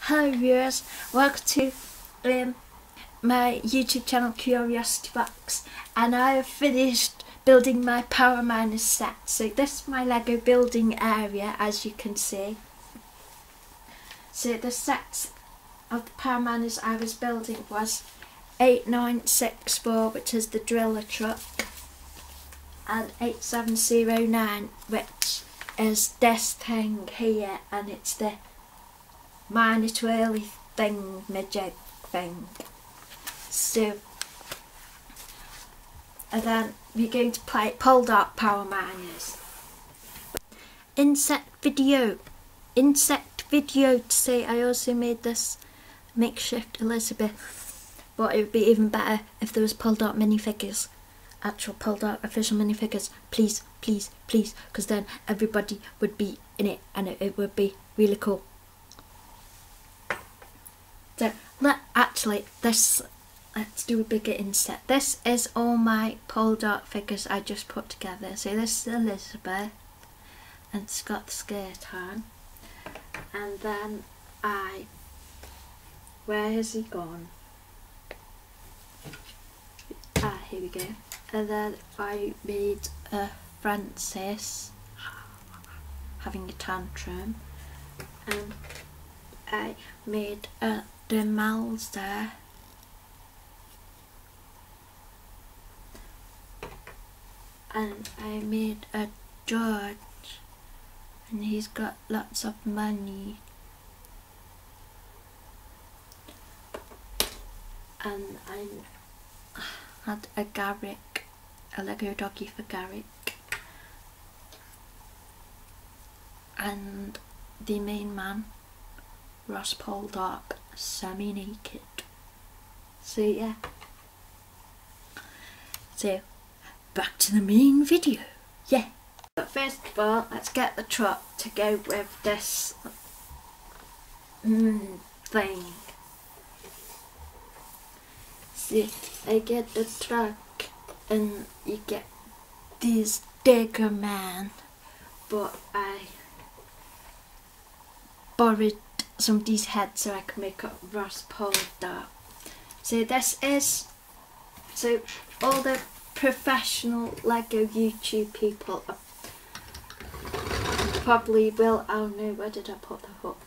Hello viewers, welcome to my YouTube channel Curiosity Box, and I have finished building my Power Miners set. So this is my Lego building area, as you can see. So the sets of the Power Miners I was building was 8964, which is the driller truck, and 8709, which is this thing here, and it's the miner twirly thing, majig thing. So, and then we're going to play Pole Dart Power Miners. Insect video to say I also made this makeshift Elizabeth, but it would be even better if there was Pole Dart minifigures, actual Pole Dart official minifigures, please, because then everybody would be in it and it would be really cool. So let's do a bigger inset. This is all my Pole Dart figures I just put together. So this is Elizabeth, and it's got the skirt on. And then where has he gone? Here we go. And then I made Francis having a tantrum, and I made the Mal's there, and I made a George, and he's got lots of money, and I had a Garrick, a Lego doggy for Garrick, and the main man, Ross Pole Dart, semi-naked. So yeah. So back to the main video. Yeah. But first of all, let's get the truck to go with this thing. See, I get the truck and you get these Digger Man, but I borrowed somebody's head so I can make up Ross Pole Dart. So all the professional Lego YouTube people probably will, oh no, where did I put the hook?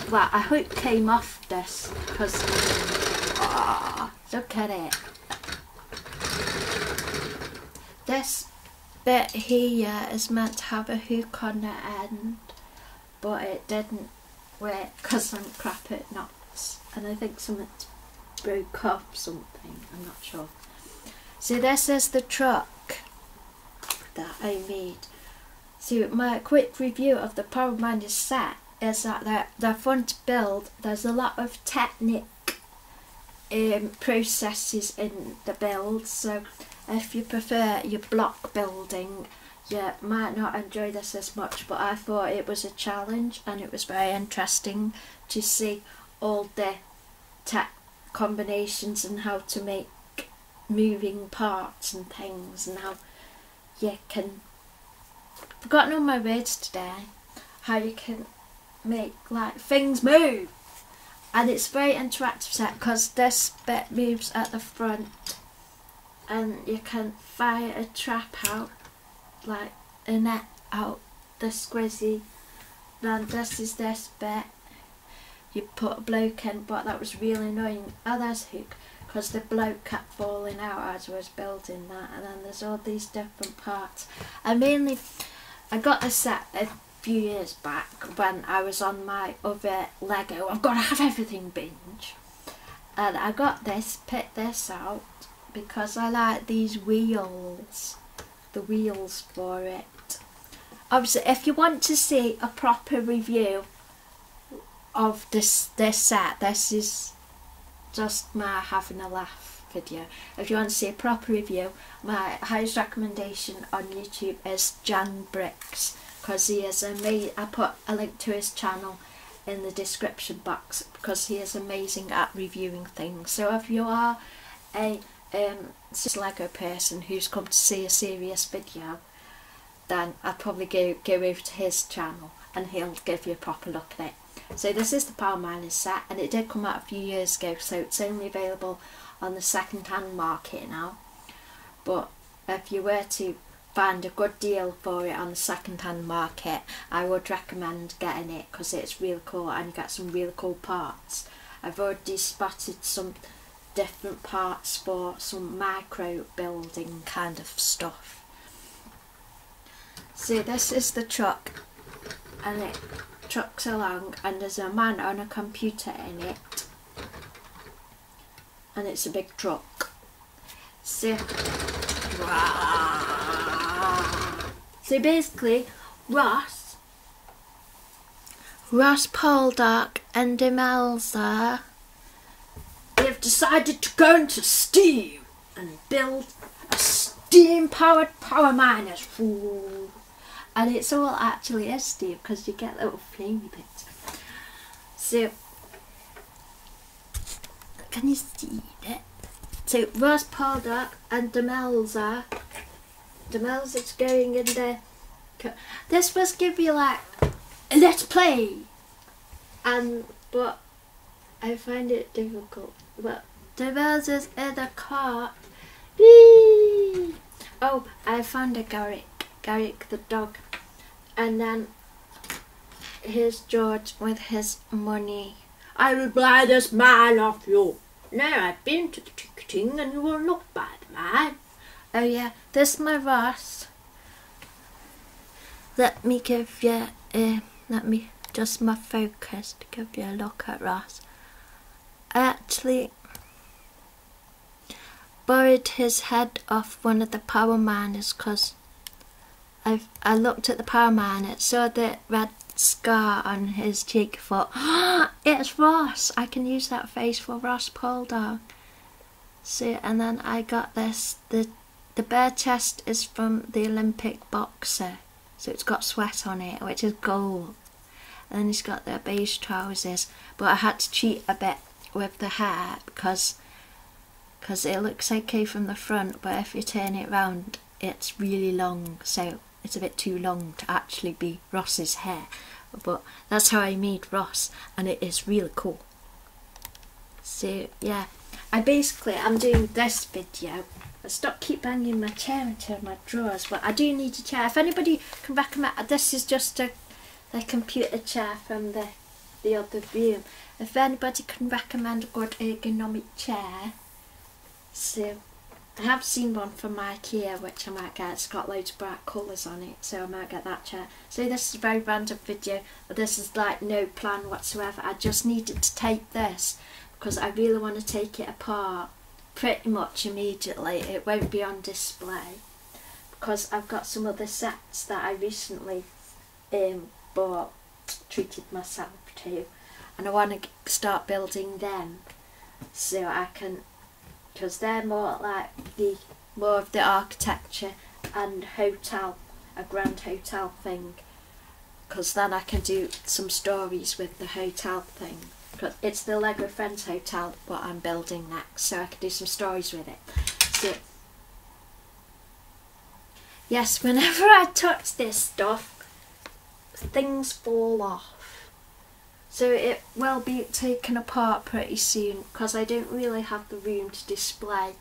Well, I hope came off this, because look at it. This bit here is meant to have a hook on the end, but it didn't work because I'm crap at knots, and I think something broke off something, I'm not sure. So this is the truck that I made. So my quick review of the Power Miners set is that they're fun to build. There's a lot of technique processes in the build, so if you prefer your block building, you might not enjoy this as much, but I thought it was a challenge and it was very interesting to see all the tech combinations and how to make moving parts and things, and how you can, I've forgotten all my words today, how you can make like things move. And it's very interactive set because this bit moves at the front and you can fire a trap out, like a net out the squizzy. Then this is this bit, you put a bloke in, but that was really annoying. Oh, there's hook, because the bloke kept falling out as I was building that. And then there's all these different parts. I got this set a few years back when I was on my other Lego I've got to have everything binge, and I got this, picked this out because I like these wheels, the wheels for it. Obviously, if you want to see a proper review of this set, this is just my having a laugh video. If you want to see a proper review, my highest recommendation on YouTube is Jan Bricks, because he is amazing. I put a link to his channel in the description box because he is amazing at reviewing things. So if you are a Lego person who's come to see a serious video, then I'd probably go over to his channel and he'll give you a proper look at it. So this is the Power Miners set, and it did come out a few years ago, so it's only available on the second-hand market now. But if you were to find a good deal for it on the second-hand market, I would recommend getting it because it's really cool and you get some really cool parts. I've already spotted some different parts for some micro building kind of stuff. So this is the truck, and it trucks along and there's a man on a computer in it, and it's a big truck. So basically Ross Poldark and Demelza, they've decided to go into Steam and build a steam powered power miners. Ooh. And it's all actually is Steam because you get little flamey bits. So can you see it? So Ross Poldark and Demelza. Demelza's going in there. This must give you like a let's play, but I find it difficult. But Demelza's in a cart. Whee! Oh, I found a Garrick the dog, and then here's George with his money. I will buy this man off you. Now I've been to the ticketing and you will look bad, man. Oh yeah, this is my Ross. Let me give you let me adjust my focus to give you a look at Ross. I actually borrowed his head off one of the power miners because I looked at the power miner, saw the red scar on his cheek, thought, it's Ross, I can use that face for Ross Poldark. So, and then I got this, the bare chest is from the Olympic boxer, so it's got sweat on it, which is gold. And then he's got the beige trousers, but I had to cheat a bit with the hair because it looks okay from the front, but if you turn it round it's really long, so it's a bit too long to actually be Ross's hair. But that's how I made Ross, and it is really cool. So yeah, I'm doing this video. I keep banging my chair into my drawers, but I do need a chair. If anybody can recommend, this is just a computer chair from the other room. If anybody can recommend a good ergonomic chair, so I have seen one from IKEA which I might get. It's got loads of bright colours on it, so I might get that chair. So this is a very random video. This is like no plan whatsoever. I just needed to take this because I really want to take it apart pretty much immediately. It won't be on display because I've got some other sets that I recently bought, treated myself to, and I want to start building them so I can, because they're more like more of the architecture and hotel, a grand hotel thing, because then I can do some stories with the hotel thing. Because it's the Lego Friends Hotel what I'm building next, so I can do some stories with it. So yes, whenever I touch this stuff, things fall off. So it will be taken apart pretty soon because I don't really have the room to display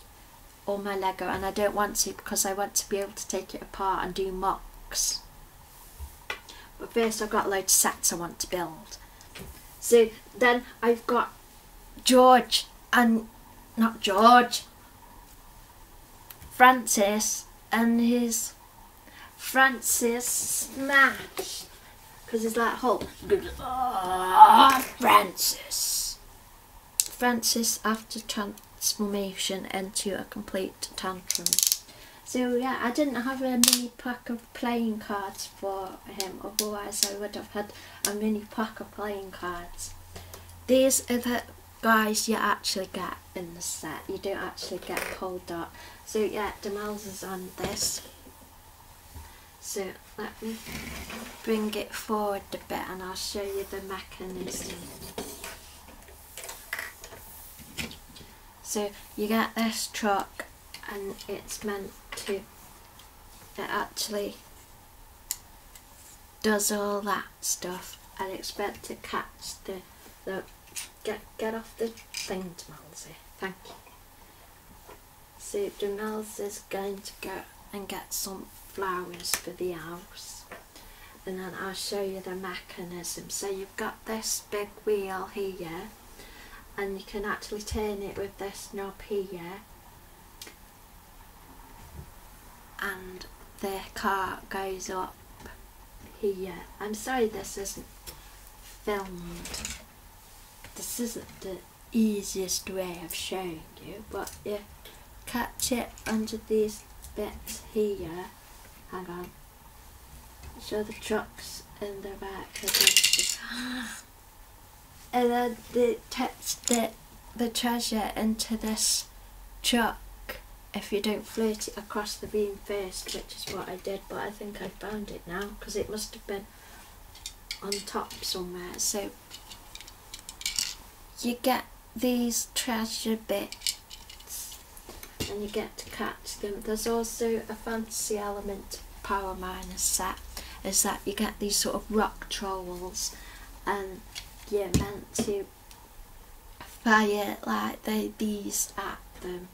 all my Lego, and I don't want to because I want to be able to take it apart and do mocks. But first I've got loads of sets I want to build. So then I've got Francis and his Francis Smash. Because it's like Hulk. Francis after transformation into a complete tantrum. So yeah, I didn't have a mini pack of playing cards for him, otherwise I would have had a mini pack of playing cards. These are the guys you actually get in the set. You don't actually get Poldark. So yeah, Demelza's on this. So let me bring it forward a bit and I'll show you the mechanism. So you get this truck and it's meant to, it actually does all that stuff. and expect to catch the get off the thing, Dmelzy. Thank you. So Dmelzy is going to go and get some flowers for the house, and then I'll show you the mechanism. So you've got this big wheel here, and you can actually turn it with this knob here, and the cart goes up here. I'm sorry this isn't filmed. This isn't the easiest way of showing you, but you catch it under these bits here. Hang on. Show the trucks in the back of this. And then they touch the treasure into this truck if you don't float it across the beam first, which is what I did, but I think I found it now because it must have been on top somewhere. So you get these treasure bits and you get to catch them. There's also a fancy element Power Miners set, is that you get these sort of rock trolls and you're meant to fire like these at them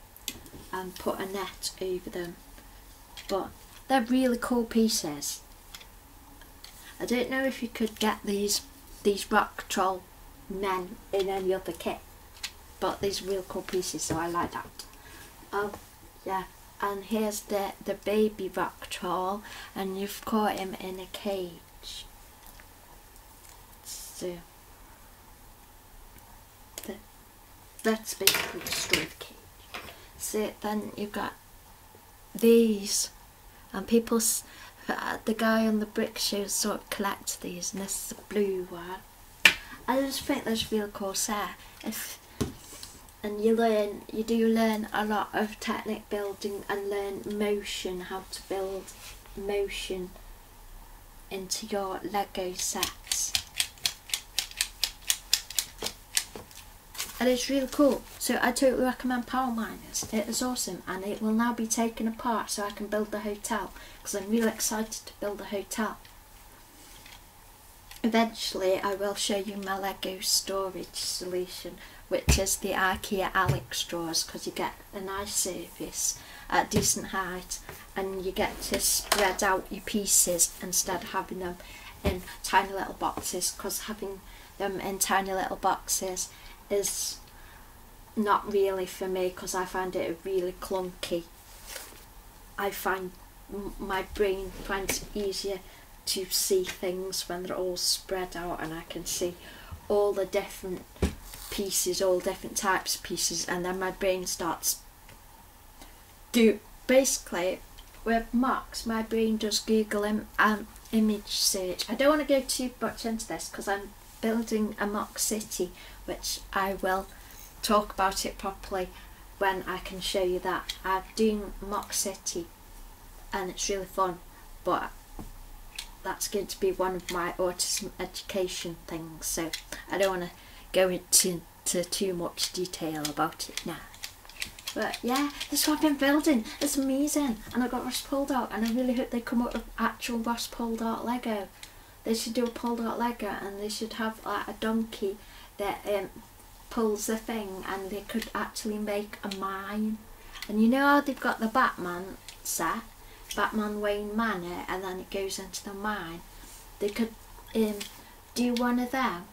and put a net over them. But they're really cool pieces. I don't know if you could get these rock troll men in any other kit, but these are real cool pieces, so I like that. Oh yeah, and here's the baby rock troll, and you've caught him in a cage. So that's basically the story of the cage. So then you've got these, and people, the guy on the brick shows sort of collects these, and this is the blue one. I just think that's really cool set. And you do learn a lot of technic building and learn motion, how to build motion into your Lego sets. And it's really cool, so I totally recommend Power Miners. It is awesome, and it will now be taken apart so I can build the hotel, because I'm really excited to build a hotel. Eventually I will show you my Lego storage solution, which is the IKEA Alex drawers, because you get a nice surface at a decent height and you get to spread out your pieces instead of having them in tiny little boxes, because having them in tiny little boxes is not really for me, because I find it really clunky. I find my brain finds it easier to see things when they're all spread out and I can see all the different pieces, all different types of pieces, and then my brain starts basically with MOCs, my brain does Google image search. I don't want to go too much into this because I'm building a MOC city, which I will talk about it properly when I can show you that. I'm doing MOC city and it's really fun, but that's going to be one of my autism education things, so I don't want to go into too much detail about it now. But yeah, this is what I've been building. It's amazing, and I got Ross Poldark, and I really hope they come up with actual Ross Poldark Lego. They should do a Poldark Lego, and they should have like a donkey that pulls the thing, and they could actually make a mine. And you know how they've got the Batman set, Batman Wayne Manor, and then it goes into the mine. They could do one of them,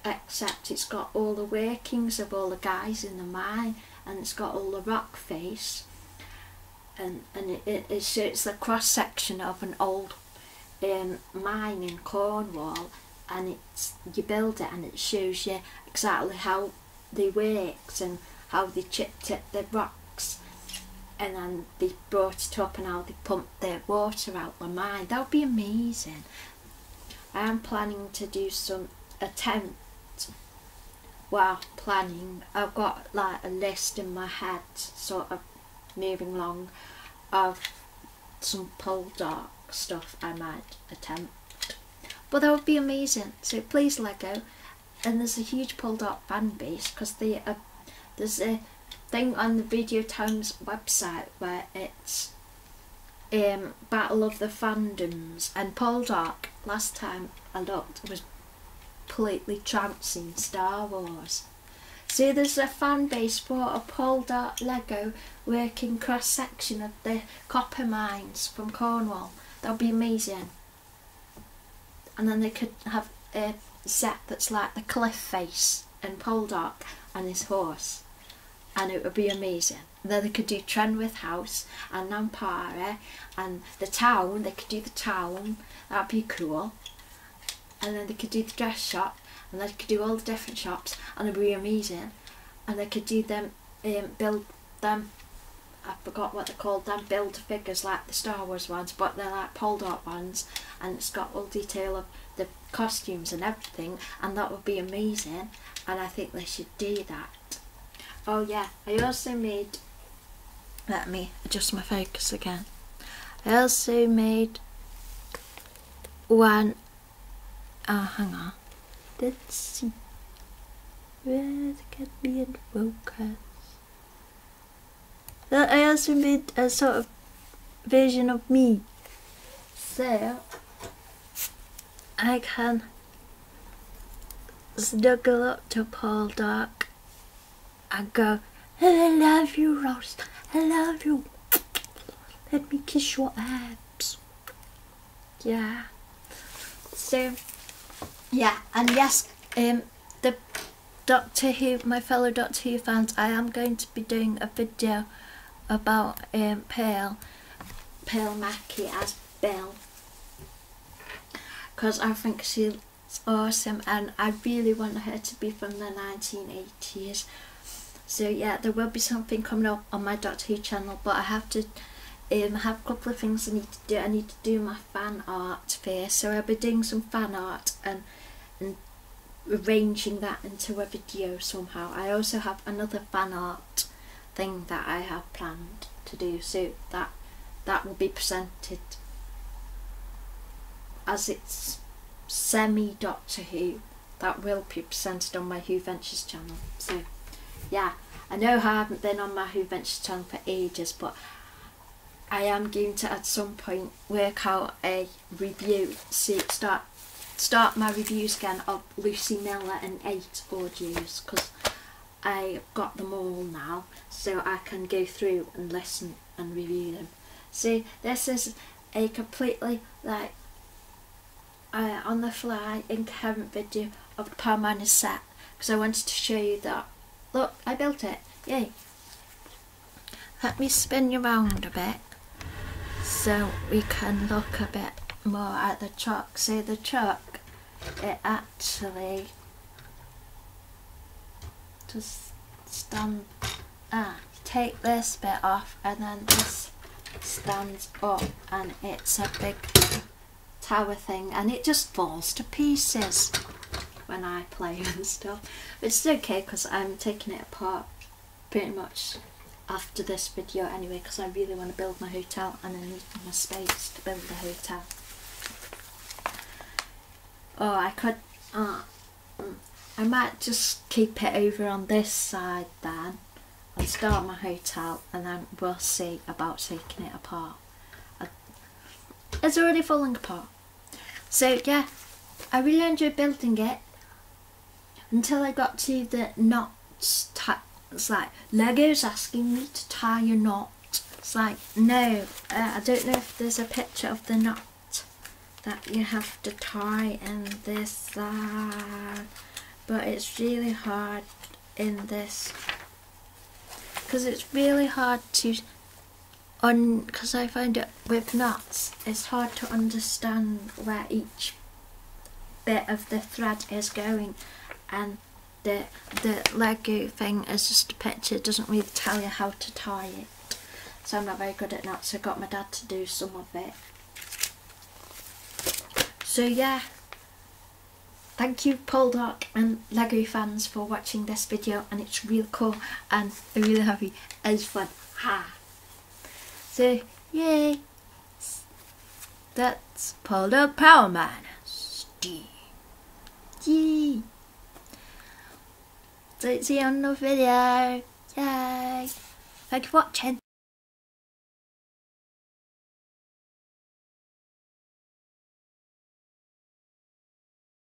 except it's got all the workings of all the guys in the mine, and it's got all the rock face, and it shows the cross section of an old mine in Cornwall, and you build it and it shows you exactly how they worked and how they chipped at the rocks, and then they brought it up and how they pumped the water out the mine. That would be amazing. I am planning to do some attempt. Well, I've got like a list in my head, sort of moving along, of some Poldark stuff I might attempt. But that would be amazing. So please Lego, and there's a huge Poldark fan base, because there's a thing on the Video Times website where it's Battle of the Fandoms, and Poldark, last time I looked, was completely trouncing Star Wars. See, there's a fan base for a Poldark Lego working cross section of the copper mines from Cornwall. That would be amazing. And then they could have a set that's like the cliff face and Poldark and his horse, and it would be amazing. And then they could do Trenwith House and Nampara and the town. They could do the town. That'd be cool. And then they could do the dress shop, and they could do all the different shops, and it'd be amazing. And they could do them, build them, I forgot what they're called, them build figures like the Star Wars ones, but they're like Poldark ones, and it's got all detail of the costumes and everything, and that would be amazing. And I think they should do that. Oh yeah, I also made, let me adjust my focus again. I also made one, hang on, let's see, where's get me in focus. I also made a sort of version of me, so I can snuggle up to Poldark and go, I love you, Ross, I love you, let me kiss your abs. Yeah. So, yeah, and yes, the Doctor Who, my fellow Doctor Who fans, I am going to be doing a video about Pearl Mackie as Bill, because I think she's awesome and I really want her to be from the 1980s. So yeah, there will be something coming up on my Doctor Who channel, but I have to have a couple of things I need to do. I need to do my fan art first, so I'll be doing some fan art and arranging that into a video somehow. I also have another fan art thing that I have planned to do, so that will be presented as it's semi Doctor Who. That will be presented on my Who Ventures channel. So yeah, I know I haven't been on my Who Ventures channel for ages, but I am going to at some point work out a review, start my reviews again of Lucy Miller and 8 audios, because I got them all now, so I can go through and listen and review them. See, this is a completely like on the fly incoherent video of the Power Miners set, because I wanted to show you that, look, I built it, yay. Let me spin you around a bit so we can look a bit more at the truck. See, the truck, it actually just stand, take this bit off and then this stands up, and it's a big tower thing, and it just falls to pieces when I play and stuff. It's okay because I'm taking it apart pretty much after this video anyway, because I really want to build my hotel and I need my space to build the hotel. Oh, I could, I might just keep it over on this side then and start my hotel, and then we'll see about taking it apart. It's already falling apart. So yeah, I really enjoyed building it until I got to the knots. It's like, Lego's asking me to tie a knot. It's like, no, I don't know if there's a picture of the knot that you have to tie in this side, but it's really hard in this, because it's really hard to, because I find it with knots, it's hard to understand where each bit of the thread is going, and the Lego thing is just a picture, it doesn't really tell you how to tie it. So I'm not very good at knots, so I got my dad to do some of it. So yeah, thank you Poldark and Lego fans for watching this video, and it's really cool and I'm really happy and it's fun. Ha! So yay! That's Poldark Power Miners. Yay! So see you on the video. Yay! Thank you for watching.